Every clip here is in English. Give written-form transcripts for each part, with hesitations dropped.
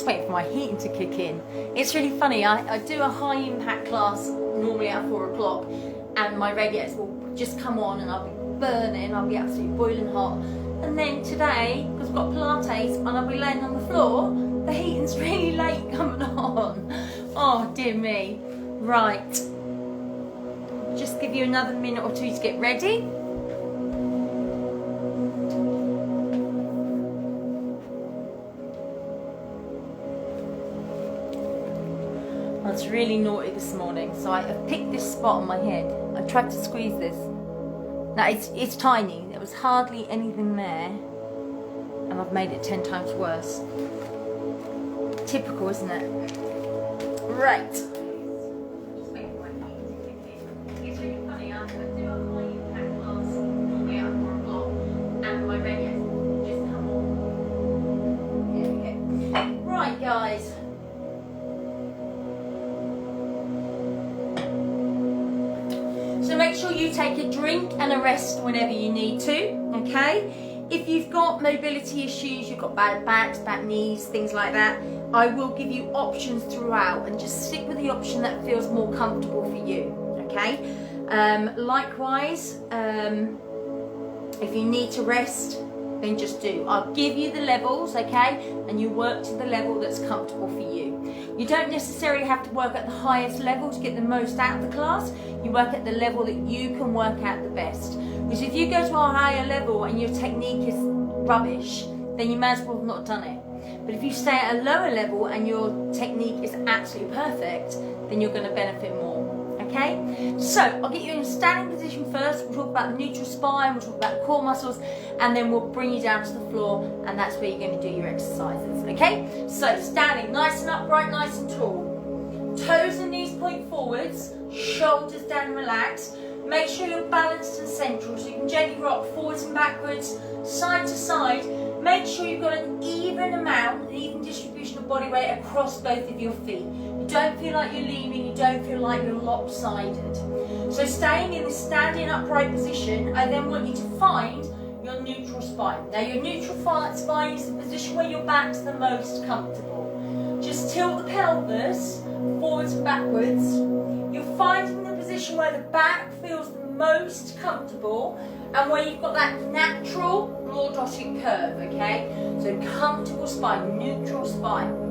just waiting for my heating to kick in. It's really funny, I do a high impact class normally at 4 o'clock, and my radiators will just come on and I'll be burning, I'll be absolutely boiling hot. And then today, because I've got Pilates and I'll be laying on the floor, the heating's really late coming on. Oh dear me. Right, just give you another minute or two to get ready. I was really naughty this morning, so I picked this spot on my head. I tried to squeeze this. Now it's tiny, there was hardly anything there, and I've made it 10 times worse. Typical, isn't it? Right. It's really funny, I do a high impact class normally at 4 o'clock, and my radiators just come on. There we go. Right, guys. So make sure you take a drink and a rest whenever you need to, okay? If you've got mobility issues, you've got bad backs, bad knees, things like that, I will give you options throughout, and just stick with the option that feels more comfortable for you, okay? Likewise, if you need to rest, then just do. I'll give you the levels, okay? And you work to the level that's comfortable for you. You don't necessarily have to work at the highest level to get the most out of the class. You work at the level that you can work at the best. Because if you go to a higher level and your technique is rubbish, then you may as well have not done it. But if you stay at a lower level and your technique is absolutely perfect, then you're going to benefit more. Okay? So I'll get you in a standing position first. We'll talk about the neutral spine, we'll talk about the core muscles, and then we'll bring you down to the floor, and that's where you're going to do your exercises. Okay? So standing nice and upright, nice and tall. Toes and knees point forwards, shoulders down and relaxed. Make sure you're balanced and central, so you can gently rock forwards and backwards, side to side. Make sure you've got an even amount, an even distribution of body weight across both of your feet. You don't feel like you're leaning, you don't feel like you're lopsided. So staying in this standing upright position, I then want you to find your neutral spine. Now your neutral spine is the position where your back's the most comfortable. Just tilt the pelvis forwards and backwards. You're finding the position where the back feels the most comfortable and where you've got that natural lordotic curve, okay? So comfortable spine, neutral spine.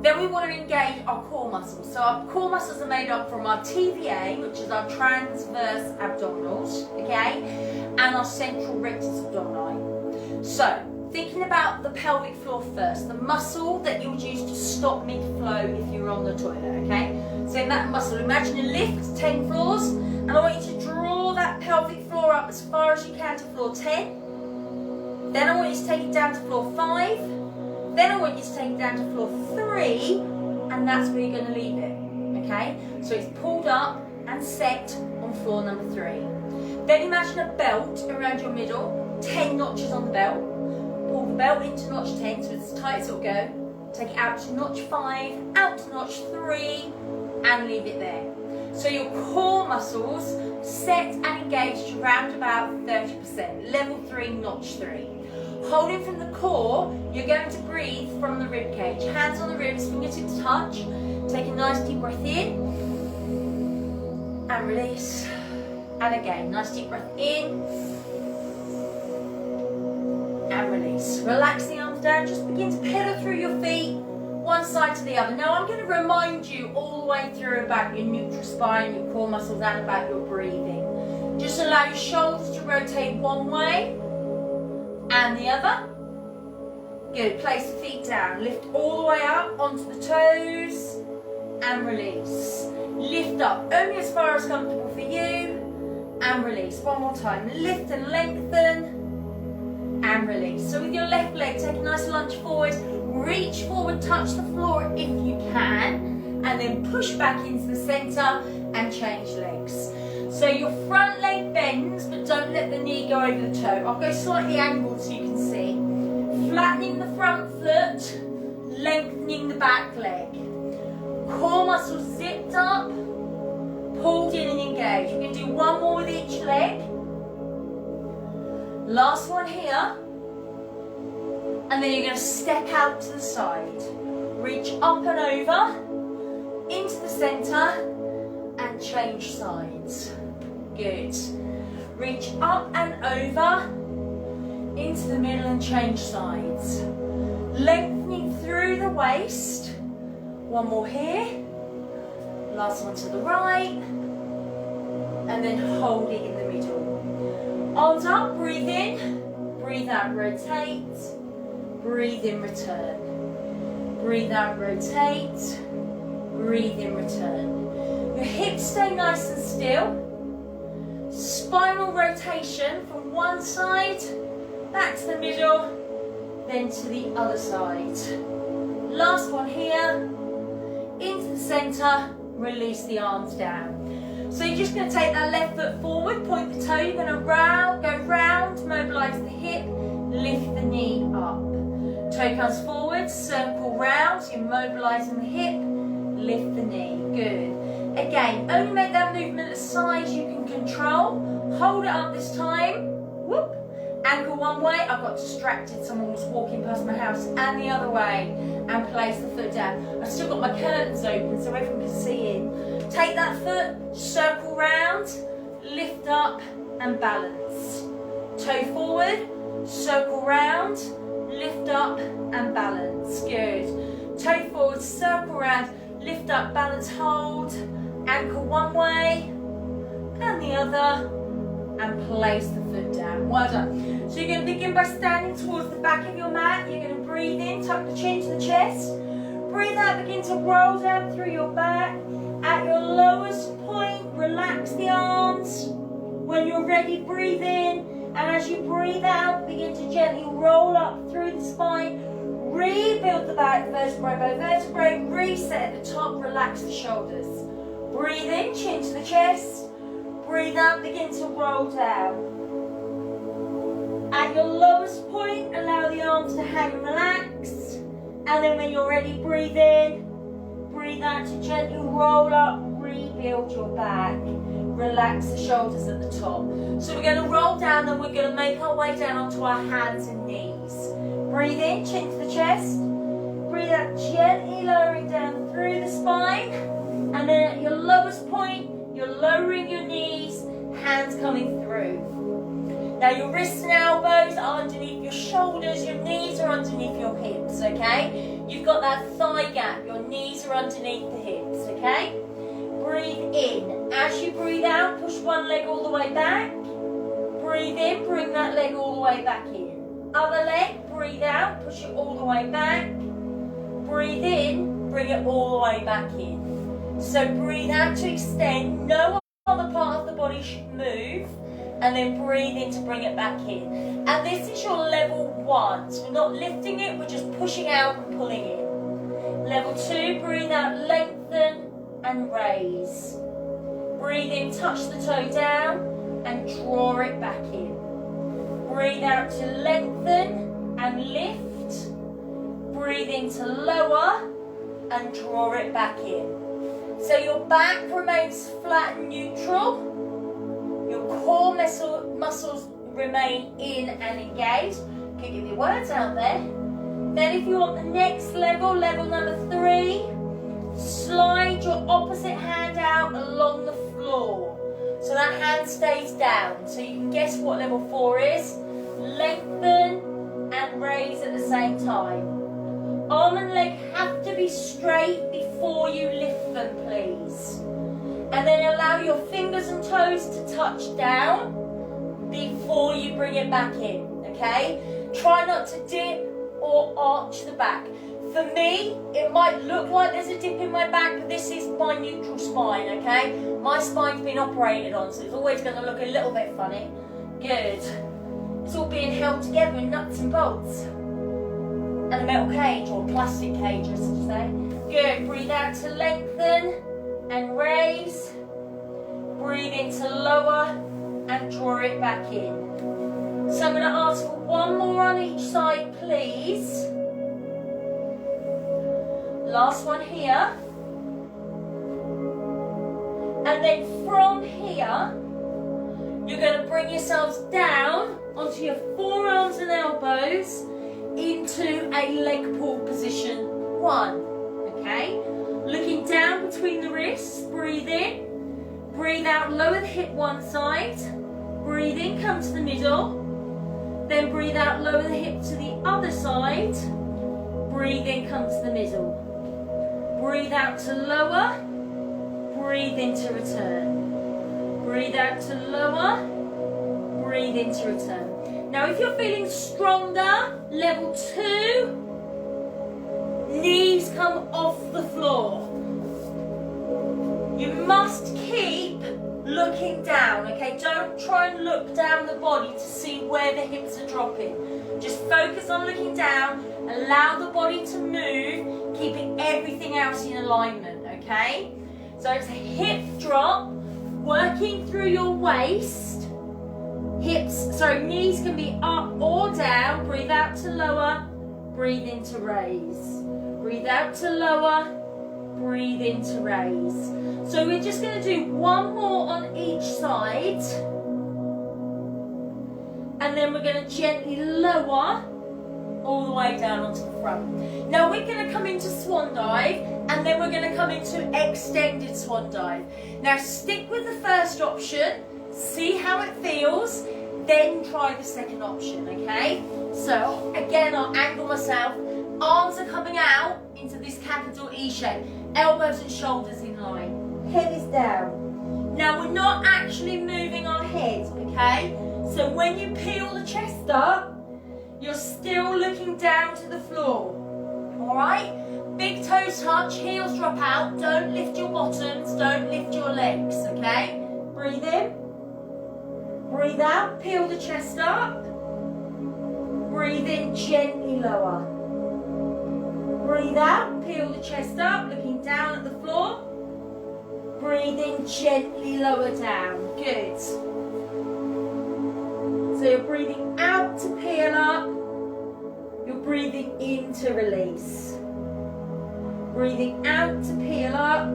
Then we want to engage our core muscles. So our core muscles are made up from our TVA, which is our transverse abdominals, okay? And our central rectus abdomini. So, thinking about the pelvic floor first, the muscle that you'll use to stop mid-flow if you're on the toilet, okay? So in that muscle, imagine a lift, 10 floors, and I want you to draw that pelvic floor up as far as you can to floor 10. Then I want you to take it down to floor 5. Then I want you to take it down to floor 3, and that's where you're going to leave it, okay? So it's pulled up and set on floor number 3. Then imagine a belt around your middle, 10 notches on the belt. Pull the belt into notch 10, so it's as tight as it'll go. Take it out to notch 5, out to notch 3, and leave it there. So your core muscles set and engaged to around about 30%, level 3, notch 3. Holding from the core, you're going to breathe from the rib cage. Hands on the ribs, fingertips touch. Take a nice deep breath in, and release. And again, nice deep breath in, and release. Relax the arms down, just begin to pedal through your feet, one side to the other. Now I'm going to remind you all the way through about your neutral spine, your core muscles, and about your breathing. Just allow your shoulders to rotate one way and the other. Good, place the feet down, lift all the way up onto the toes, and release. Lift up only as far as comfortable for you, and release. One more time, lift and lengthen, and release. So with your left leg, take a nice lunge forward, reach forward, touch the floor if you can, and then push back into the center and change legs. So your front leg bends, but don't let the knee go over the toe. I'll go slightly angled so you can see. Flattening the front foot, lengthening the back leg. Core muscles zipped up, pulled in and engaged. We're going to do one more with each leg. Last one here. And then you're going to step out to the side. Reach up and over, into the centre, and change sides. Good. Reach up and over, into the middle and change sides. Lengthening through the waist. One more here. Last one to the right. And then hold it in the middle. Arms up, breathe in. Breathe out, rotate. Breathe in, return. Breathe out, rotate. Breathe in, return. Your hips stay nice and still. Spinal rotation from one side, back to the middle, then to the other side. Last one here. Into the centre, release the arms down. So you're just going to take that left foot forward, point the toe, you're going to go round, mobilise the hip, lift the knee up. Toe comes forward, circle round, so you're mobilising the hip, lift the knee. Good. Again, only make that movement the size you can control. Hold it up this time. Whoop. Ankle one way, I got distracted, someone was walking past my house, and the other way, and place the foot down. I've still got my curtains open so everyone can see in. Take that foot, circle round, lift up and balance. Toe forward, circle round, lift up and balance. Good. Toe forward, circle round, lift up, balance, hold. Ankle one way and the other, and place the foot down. Well done. So you're going to begin by standing towards the back of your mat. You're going to breathe in, tuck the chin to the chest. Breathe out, begin to roll down through your back. At your lowest point, relax the arms. When you're ready, breathe in. And as you breathe out, begin to gently roll up through the spine. Rebuild the back, vertebrae by vertebrae. Reset at the top, relax the shoulders. Breathe in, chin to the chest. Breathe out, begin to roll down. At your lowest point, allow the arms to hang and relax. And then when you're ready, breathe in. Breathe out to gently roll up, rebuild your back. Relax the shoulders at the top. So we're going to roll down and we're going to make our way down onto our hands and knees. Breathe in, chin to the chest. Breathe out, gently lowering down through the spine. And then at your lowest point, you're lowering your knees, hands coming through. Now your wrists and elbows are underneath your shoulders, your knees are underneath your hips, okay? You've got that thigh gap, your knees are underneath the hips, okay? Breathe in. As you breathe out, push one leg all the way back. Breathe in, bring that leg all the way back in. Other leg, breathe out, push it all the way back. Breathe in, bring it all the way back in. So breathe out to extend, no other part of the body should move. And then breathe in to bring it back in. And this is your level 1. So we're not lifting it, we're just pushing out and pulling in. Level 2, breathe out, lengthen and raise. Breathe in, touch the toe down and draw it back in. Breathe out to lengthen and lift. Breathe in to lower and draw it back in. So your back remains flat and neutral. Your core muscles remain in and engaged. Can give your words out there. Then if you want the next level, level number 3, slide your opposite hand out along the floor. So that hand stays down. So you can guess what level 4 is. Lengthen and raise at the same time. Arm and leg have to be straight before you lift them, please. And then allow your fingers and toes to touch down before you bring it back in, okay? Try not to dip or arch the back. For me, it might look like there's a dip in my back, but this is my neutral spine, okay? My spine's been operated on, so it's always going to look a little bit funny. Good. It's all being held together in nuts and bolts. And a metal cage, or plastic cage, as I say. Good. Breathe out to lengthen and raise. Breathe in to lower and draw it back in. So I'm going to ask for one more on each side, please. Last one here. And then from here, you're going to bring yourselves down onto your forearms and elbows into a leg pull position 1, okay? Looking down between the wrists, breathe in, breathe out, lower the hip one side, breathe in, come to the middle, then breathe out, lower the hip to the other side, breathe in, come to the middle, breathe out to lower, breathe in to return, breathe out to lower, breathe in to return. Now if you're feeling stronger, level 2, knees come off the floor. You must keep looking down, okay? Don't try and look down the body to see where the hips are dropping. Just focus on looking down, allow the body to move, keeping everything else in alignment, okay? So it's a hip drop, working through your waist. Knees can be up or down. Breathe out to lower, breathe in to raise. Breathe out to lower, breathe in to raise. So we're just going to do one more on each side. And then we're going to gently lower all the way down onto the front. Now we're going to come into swan dive, and then we're going to come into extended swan dive. Now stick with the first option, see how it feels, then try the second option, okay? So again, I'll angle myself, arms are coming out into this capital E shape, elbows and shoulders in line, head is down. Now we're not actually moving our head, okay? So when you peel the chest up, you're still looking down to the floor, all right? Big toes touch, heels drop out, don't lift your bottoms, don't lift your legs, okay? Breathe in, breathe out, peel the chest up, breathe in, gently lower. Breathe out, peel the chest up, looking down at the floor, breathe in, gently lower down, good. So you're breathing out to peel up, you're breathing in to release. Breathing out to peel up,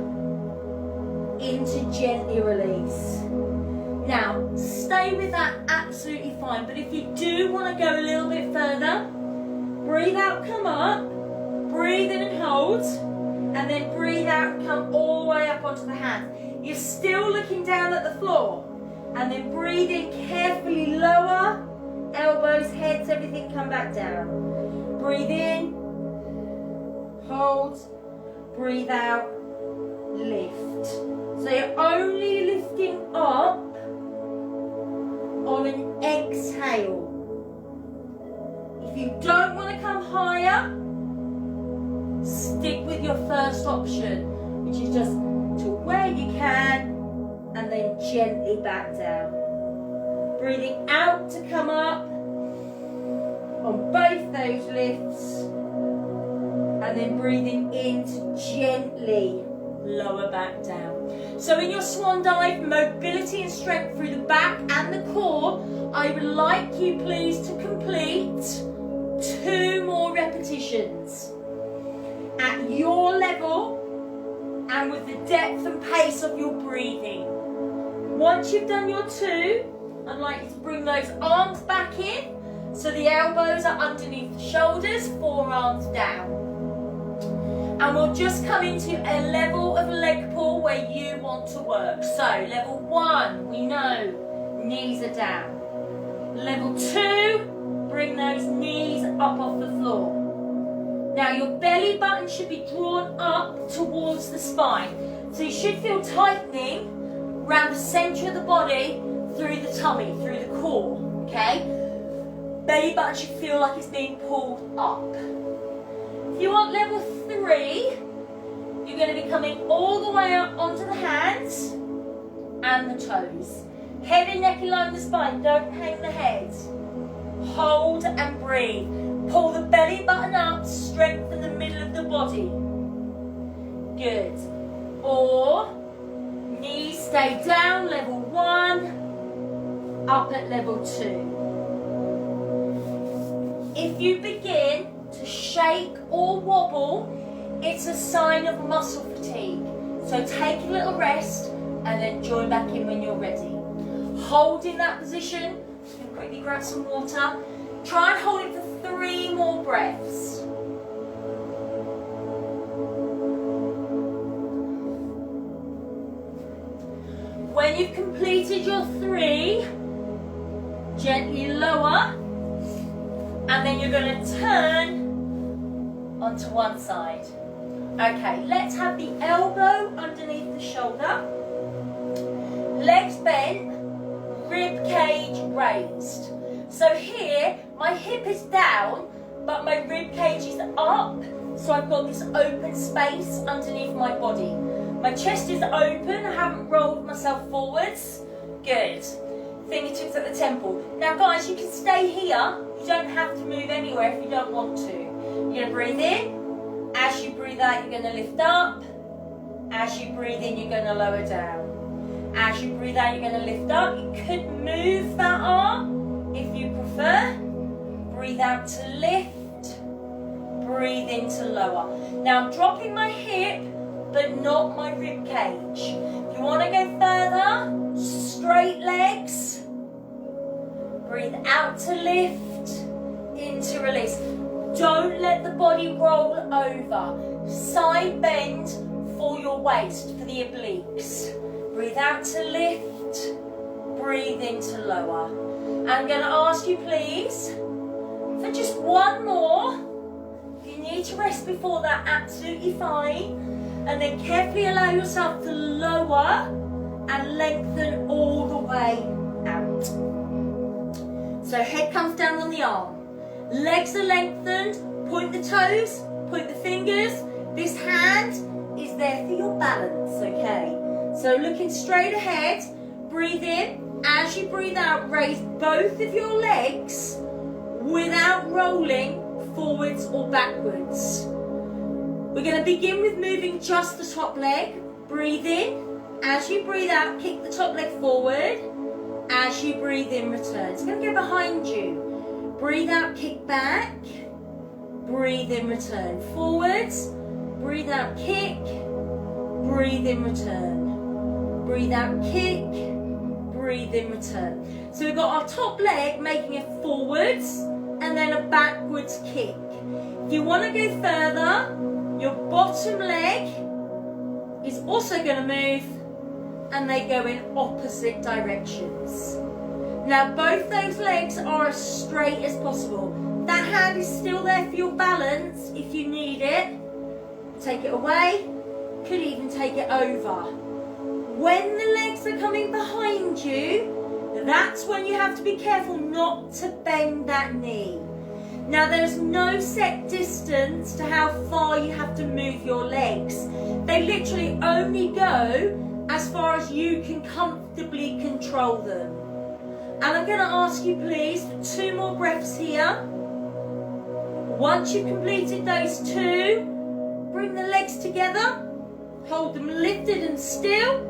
in to gently release. Now, stay with that absolutely fine, but if you do want to go a little bit further, breathe out, come up, breathe in and hold, and then breathe out and come all the way up onto the hands. You're still looking down at the floor. And then breathe in, carefully lower, elbows, heads, everything come back down. Breathe in, hold, breathe out, lift. So you're only lifting up on an exhale. If you don't want to come higher, stick with your first option, which is just to where you can, and then gently back down. Breathing out to come up on both those lifts, and then breathing in to gently lower back down. So in your swan dive, mobility and strength through the back and the core, I would like you please to complete 2 more repetitions at your level and with the depth and pace of your breathing. Once you've done your 2, I'd like you to bring those arms back in so the elbows are underneath the shoulders, forearms down. And we'll just come into a level of leg pull where you want to work. So level 1, we know knees are down. Level 2, bring those knees up off the floor. Now your belly button should be drawn up towards the spine. So you should feel tightening around the centre of the body, through the tummy, through the core, okay? Belly button should feel like it's being pulled up. If you want level 3, you're going to be coming all the way up onto the hands and the toes. Head and neck in line with the spine, don't hang the head. Hold and breathe. Pull the belly button up, strengthen the middle of the body. Good. Or knees stay down, level 1, up at level 2. If you begin to shake or wobble, it's a sign of muscle fatigue. So take a little rest and then join back in when you're ready. Hold in that position. You can quickly grab some water. Try and hold it for 3 more breaths. When you've completed your 3, gently lower, and then you're going to turn onto one side. Okay, let's have the elbow underneath the shoulder, legs bent, rib cage raised. So here, my hip is down, but my rib cage is up, so I've got this open space underneath my body. My chest is open, I haven't rolled myself forwards. Good. Fingertips at the temple. Now guys, you can stay here. You don't have to move anywhere if you don't want to. You're going to breathe in. As you breathe out, you're going to lift up. As you breathe in, you're going to lower down. As you breathe out, you're going to lift up. You could move that arm if you prefer. Breathe out to lift. Breathe in to lower. Now I'm dropping my hip, but not my rib cage. If you want to go further, straight legs. Breathe out to lift, in to release. Don't let the body roll over. Side bend for your waist, for the obliques. Breathe out to lift, breathe in to lower. I'm going to ask you please, for just one more. If you need to rest before that, absolutely fine. And then carefully allow yourself to lower and lengthen all the way out. So head comes down on the arm. Legs are lengthened. Point the toes, point the fingers. This hand is there for your balance, okay? So looking straight ahead, breathe in. As you breathe out, raise both of your legs without rolling forwards or backwards. We're going to begin with moving just the top leg. Breathe in. As you breathe out, kick the top leg forward. As you breathe in, return. It's going to go behind you. Breathe out, kick back. Breathe in, return. Forwards. Breathe out, kick. Breathe in, return. Breathe out, kick. Breathe in, return. So we've got our top leg making it forwards and then a backwards kick. If you want to go further, your bottom leg is also going to move and they go in opposite directions. Now both those legs are as straight as possible. That hand is still there for your balance if you need it. Take it away, could even take it over. When the legs are coming behind you, that's when you have to be careful not to bend that knee. Now there's no set distance to how far you have to move your legs. They literally only go as far as you can comfortably control them. And I'm going to ask you please for 2 more breaths here. Once you've completed those 2, bring the legs together, hold them lifted and still.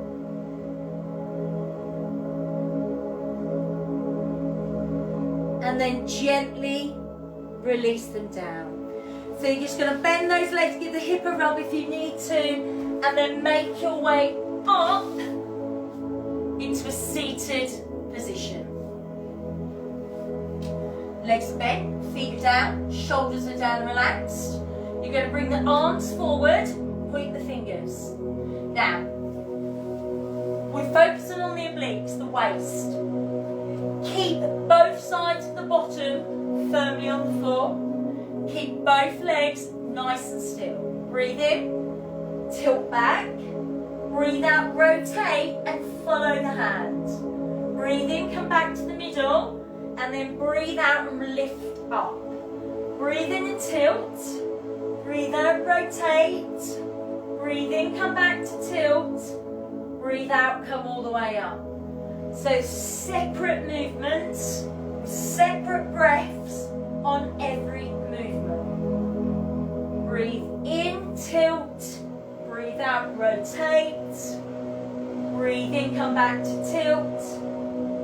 And then gently release them down. So you're just going to bend those legs, give the hip a rub if you need to, and then make your way up into a seated position. Legs are bent, feet are down, shoulders are down and relaxed. You're going to bring the arms forward, point the fingers. Now, we're focusing on the obliques, the waist. Keep both sides of the bottom firmly on the floor. Keep both legs nice and still. Breathe in, tilt back. Breathe out, rotate and follow the hand. Breathe in, come back to the middle. And then breathe out and lift up. Breathe in and tilt. Breathe out, rotate. Breathe in, come back to tilt. Breathe out, come all the way up. So separate movements, separate breaths on every movement. Breathe in, tilt. Breathe out, rotate. Breathe in, come back to tilt.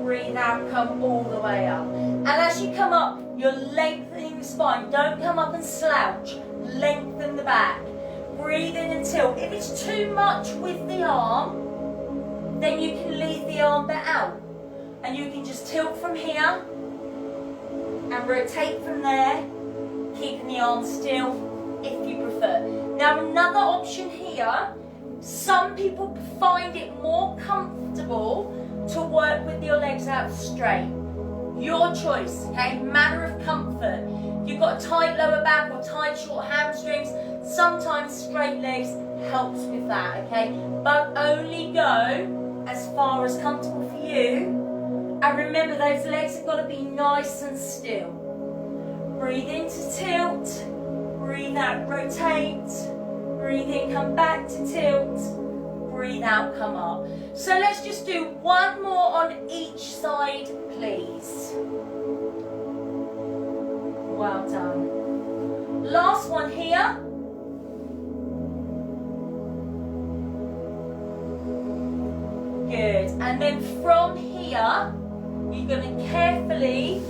Breathe out, come all the way up. And as you come up, you're lengthening the spine. Don't come up and slouch. Lengthen the back. Breathe in and tilt. If it's too much with the arm, then you can leave the arm bit out. And you can just tilt from here and rotate from there, keeping the arm still if you prefer. Now another option here, some people find it more comfortable comfortable to work with your legs out straight. Your choice, okay? Matter of comfort. If you've got a tight lower back or tight short hamstrings, sometimes straight legs helps with that, okay? But only go as far as comfortable for you. And remember, those legs have got to be nice and still. Breathe in to tilt. Breathe out, rotate. Breathe in, come back to tilt. Breathe out, come up. So let's just do one more on each side, please. Well done. Last one here. Good. And then from here, you're going to carefully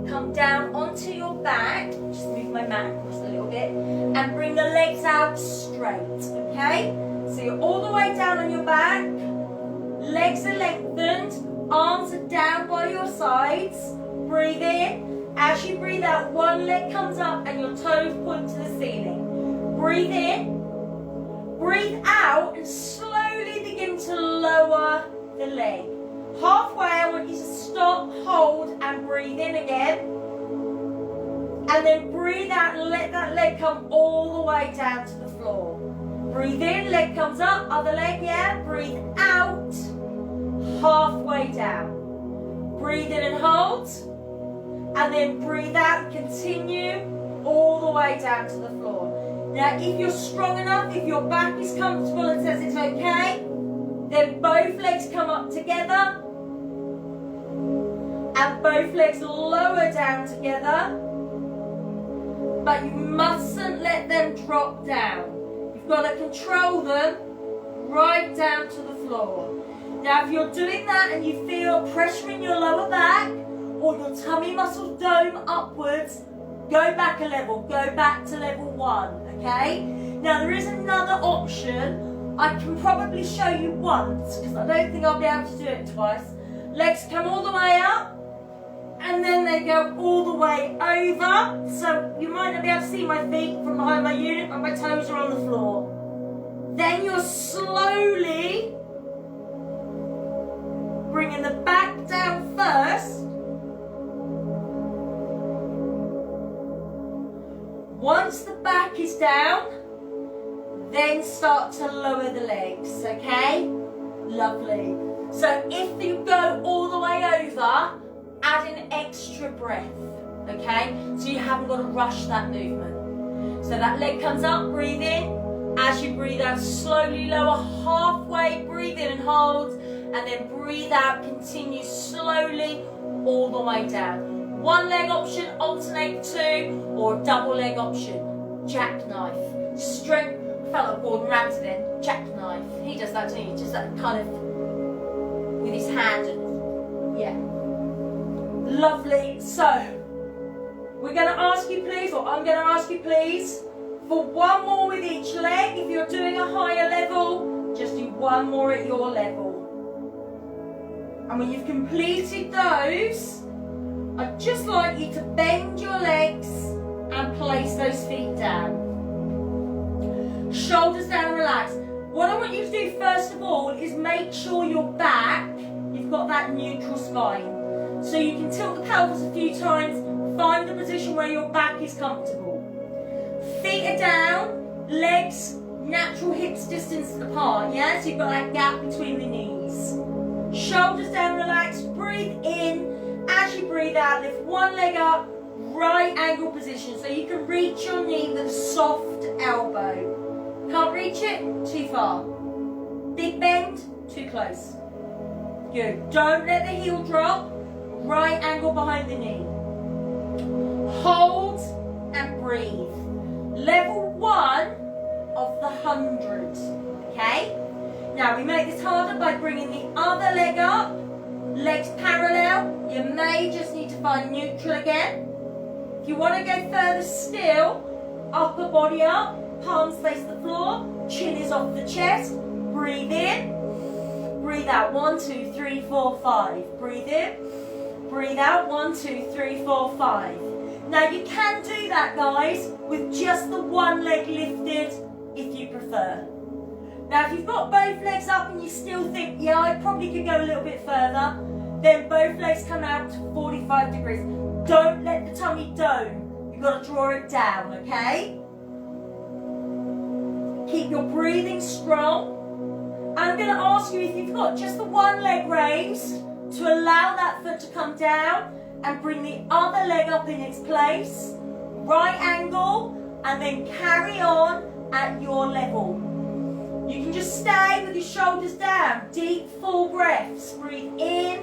come down onto your back. Just move my mat across a little bit. And bring the legs out straight, okay? So you're all the way down on your back. Legs are lengthened. Arms are down by your sides. Breathe in. As you breathe out, one leg comes up and your toes point to the ceiling. Breathe in. Breathe out and slowly begin to lower the leg. Halfway, I want you to stop, hold, and breathe in again. And then breathe out and let that leg come all the way down to the floor. Breathe in, leg comes up, other leg, yeah. Breathe out, halfway down. Breathe in and hold. And then breathe out and continue all the way down to the floor. Now, if you're strong enough, if your back is comfortable and says it's okay, then both legs come up together and both legs lower down together, but you mustn't let them drop down. You've got to control them right down to the floor. Now, if you're doing that and you feel pressure in your lower back or your tummy muscles dome upwards, go back a level, go back to level 1, okay? Now, there is another option. I can probably show you once, because I don't think I'll be able to do it twice. Legs come all the way up, and then they go all the way over. So you might not be able to see my feet from behind my unit, but my toes are on the floor. Then you're slowly bringing the back down first. Once the back is down, then start to lower the legs, okay? Lovely. So if you go all the way over, add an extra breath, okay? So you haven't got to rush that movement. So that leg comes up, breathe in. As you breathe out, slowly lower halfway, breathe in and hold. And then breathe out, continue slowly all the way down. One leg option, alternate 2, or double leg option, jackknife. Strength. Felt like Gordon Ramsay then, jackknife. He does that too, just that kind of with his hand and yeah. Lovely. So we're going to ask you please, or I'm going to ask you please, for one more with each leg. If you're doing a higher level, just do one more at your level. And when you've completed those, I'd just like you to bend your legs and place those feet down. Shoulders down, relax. What I want you to do first of all is make sure your back, you've got that neutral spine. So you can tilt the pelvis a few times, find the position where your back is comfortable. Feet are down, legs natural hips distance apart, yeah? So you've got that gap between the knees. Shoulders down, relax, breathe in. As you breathe out, lift one leg up, right angle position. So you can reach your knee with a soft elbow. Can't reach it? Too far. Big bend? Too close. Good. Don't let the heel drop. Right angle behind the knee. Hold and breathe. Level 1 of the 100. Okay? Now we make this harder by bringing the other leg up. Legs parallel. You may just need to find neutral again. If you want to go further still, upper body up. Palms face the floor, chin is off the chest. Breathe in, breathe out. 1, 2, 3, 4, 5. Breathe in, breathe out. 1, 2, 3, 4, 5. Now you can do that, guys, with just the one leg lifted if you prefer. Now if you've got both legs up and you still think, yeah, I probably could go a little bit further, then both legs come out to 45 degrees. Don't let the tummy dome. You've got to draw it down, okay? Keep your breathing strong. I'm going to ask you if you've got just the one leg raised to allow that foot to come down and bring the other leg up in its place. Right angle, and then carry on at your level. You can just stay with your shoulders down. Deep, full breaths. Breathe in,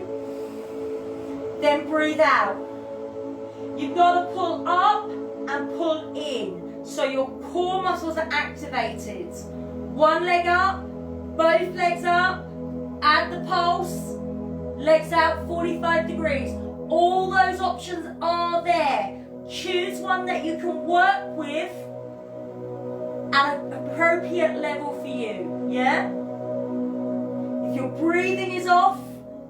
then breathe out. You've got to pull up and pull in, so your core muscles are activated. One leg up, both legs up, add the pulse, legs out 45 degrees. All those options are there. Choose one that you can work with at an appropriate level for you, yeah? If your breathing is off,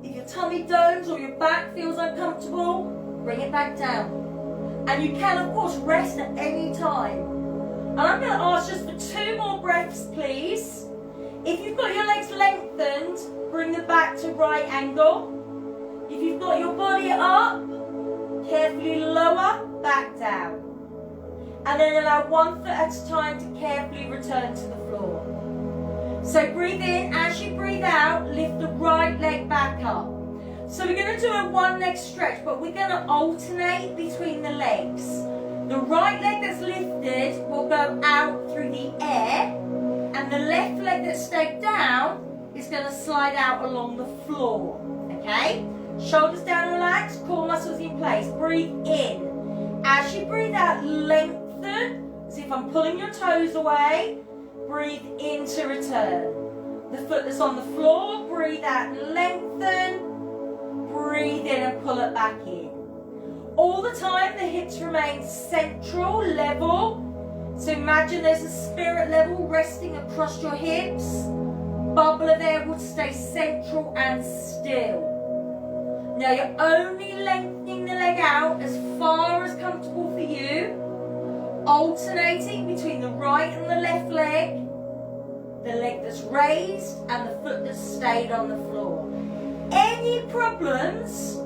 if your tummy domes or your back feels uncomfortable, bring it back down. And you can, of course, rest at any time. And I'm going to ask just for 2 more breaths, please. If you've got your legs lengthened, bring the back to right angle. If you've got your body up, carefully lower, back down. And then allow one foot at a time to carefully return to the floor. So breathe in. As you breathe out, lift the right leg back up. So we're going to do a one leg stretch, but we're going to alternate between the legs. The right leg that's lifted will go out through the air, and the left leg that stayed down is going to slide out along the floor. Okay? Shoulders down, relax, core muscles in place. Breathe in. As you breathe out, lengthen, as if I'm pulling your toes away. Breathe in to return. The foot that's on the floor, breathe out, lengthen. Breathe in and pull it back in. All the time, the hips remain central, level. So imagine there's a spirit level resting across your hips. Bubble of air will stay central and still. Now you're only lengthening the leg out as far as comfortable for you, alternating between the right and the left leg, the leg that's raised and the foot that's stayed on the floor. Any problems,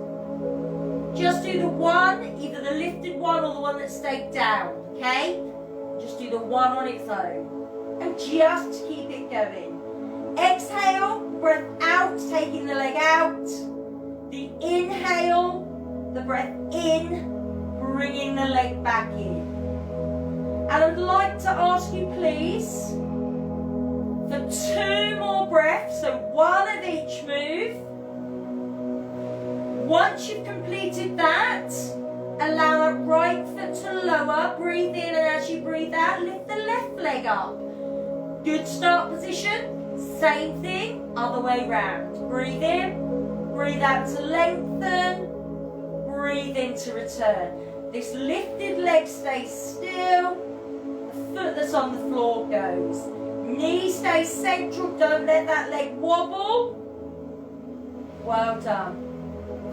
just do the one, either the lifted one or the one that stayed down, okay? Just do the one on its own and just keep it going. Exhale, breath out, taking the leg out. The inhale, the breath in, bringing the leg back in. And I'd like to ask you, please, for 2 more breaths, so one of each move. Once you've completed that, allow that right foot to lower, breathe in, and as you breathe out, lift the left leg up. Good start position, same thing, other way round. Breathe in. Breathe out to lengthen, breathe in to return. This lifted leg stays still, the foot that's on the floor goes. Knee stays central, don't let that leg wobble. Well done.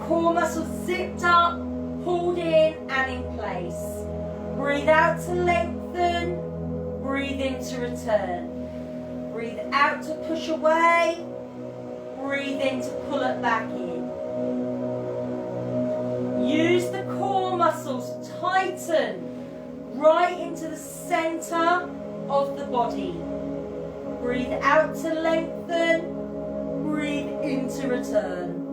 Core muscles zipped up, pulled in and in place. Breathe out to lengthen, breathe in to return. Breathe out to push away. Breathe in to pull it back in. Use the core muscles, tighten right into the center of the body. Breathe out to lengthen, breathe in to return.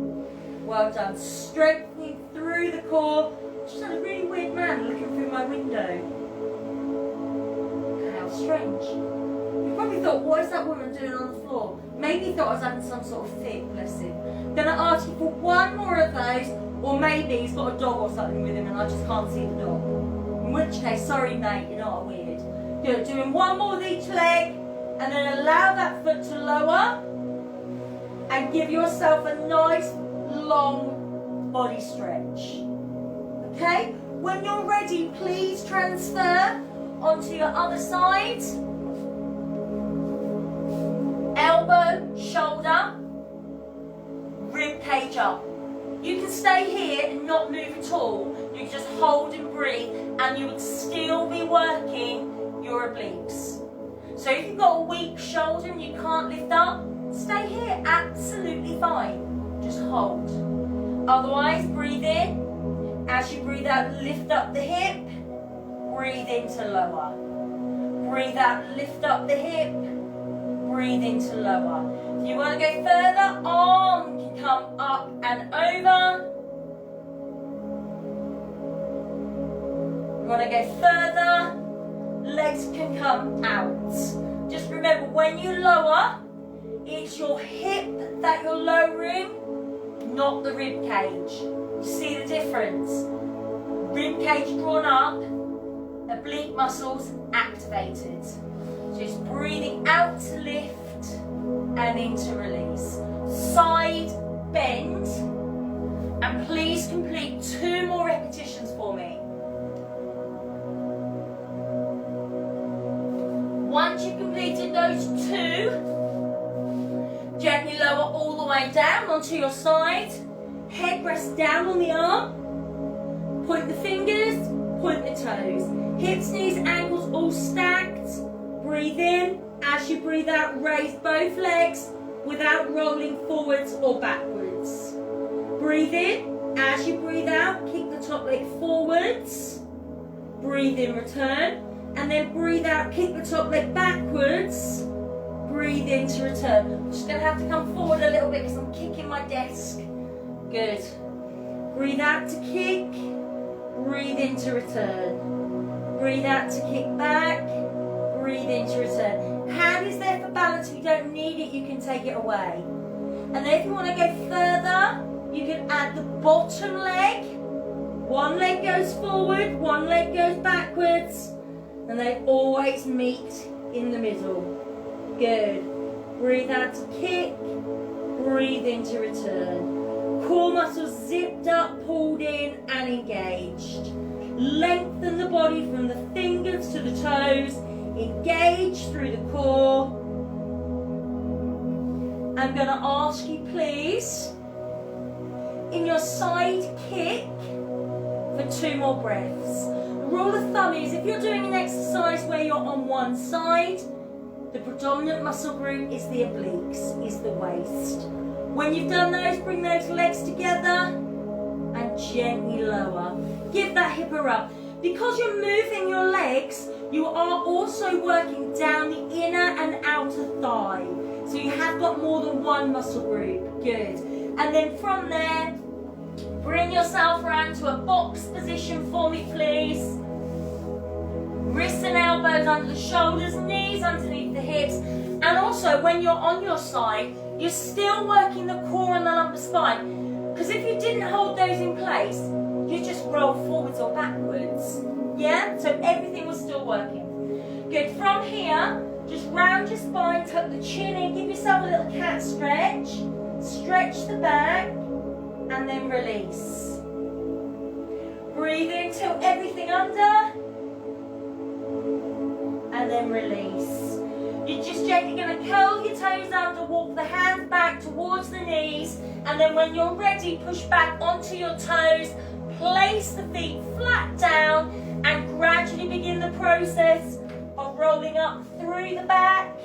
Well done. Strengthening through the core. Just had a really weird man looking through my window. How strange. You probably thought, what is that woman doing on the floor? Maybe thought I was having some sort of fit, bless him. Gonna ask you for one more of those, or maybe he's got a dog or something with him and I just can't see the dog. In which case, sorry mate, you're not weird. Good, doing one more with each leg, and then allow that foot to lower, and give yourself a nice long body stretch. Okay? When you're ready, please transfer onto your other side. Elbow, shoulder, rib cage up. You can stay here and not move at all. You can just hold and breathe and you would still be working your obliques. So if you've got a weak shoulder and you can't lift up, stay here, absolutely fine. Just hold. Otherwise, breathe in. As you breathe out, lift up the hip. Breathe into lower. Breathe out, lift up the hip. Breathe into lower. If you want to go further, arm can come up and over. You want to go further, legs can come out. Just remember, when you lower, it's your hip that you're lowering, not the rib cage. You see the difference? Rib cage drawn up, oblique muscles activated. Just breathing out to lift and in to release. Side bend, and please complete 2 more repetitions for me. Once you've completed those 2, gently lower all the way down onto your side. Head rests down on the arm. Point the fingers, point the toes. Hips, knees, ankles all stacked. Breathe in. As you breathe out, raise both legs without rolling forwards or backwards. Breathe in. As you breathe out, kick the top leg forwards. Breathe in, return. And then breathe out, kick the top leg backwards. Breathe in to return. I'm just going to have to come forward a little bit because I'm kicking my desk. Good. Breathe out to kick. Breathe in to return. Breathe out to kick back. Breathe in to return. Hand is there for balance. If you don't need it, you can take it away. And then if you want to go further, you can add the bottom leg. One leg goes forward, one leg goes backwards. And they always meet in the middle. Good. Breathe out to kick. Breathe in to return. Core muscles zipped up, pulled in and engaged. Lengthen the body from the fingers to the toes. Engage through the core. I'm going to ask you, please, in your side kick for 2 more breaths. Rule of thumb is, if you're doing an exercise where you're on one side, the predominant muscle group is the obliques, is the waist. When you've done those, bring those legs together and gently lower. Give that hip a rub. Because you're moving your legs, you are also working down the inner and outer thigh. So you have got more than one muscle group. Good. And then from there, bring yourself around to a box position for me, please. Wrists and elbows under the shoulders, knees underneath the hips. And also, when you're on your side, you're still working the core and the lumbar spine. Because if you didn't hold those in place, you just roll forwards or backwards. Yeah? So everything was still working. Good. From here, just round your spine, tuck the chin in, give yourself a little cat stretch. Stretch the back. And then release. Breathe in till everything under. And then release. You're just gently going to curl your toes under, walk the hands back towards the knees, and then when you're ready, push back onto your toes, place the feet flat down, and gradually begin the process of rolling up through the back.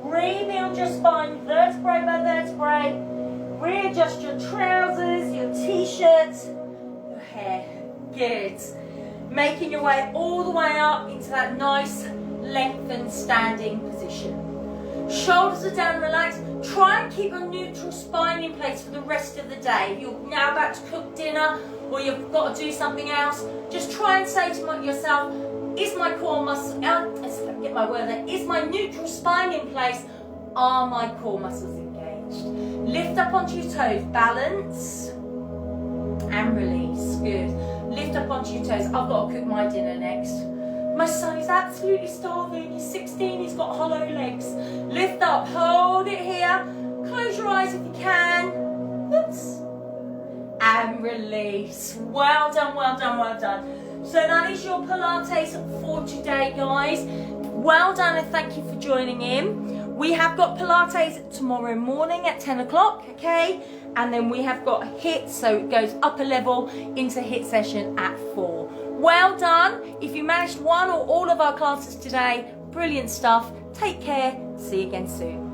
Rebuild your spine vertebrae by vertebrae. Readjust your trousers, your t-shirts, your hair. Good. Making your way all the way up into that nice lengthened standing position. Shoulders are down, relaxed. Try and keep a neutral spine in place for the rest of the day. If you're now about to cook dinner or you've got to do something else, just try and say to yourself, is my core muscle, let's get my word there, is my neutral spine in place? Are my core muscles engaged? Lift up onto your toes, balance and release. Good. Lift up onto your toes. I've got to cook my dinner next. My son is absolutely starving. He's 16, he's got hollow legs. Lift up, hold it here. Close your eyes if you can. Oops. And release. Well done, well done, well done. So that is your Pilates for today, guys. Well done and thank you for joining in. We have got Pilates tomorrow morning at 10 o'clock, okay? And then we have got HIIT, so it goes up a level into HIIT session at 4. Well done. If you managed one or all of our classes today, brilliant stuff. Take care. See you again soon.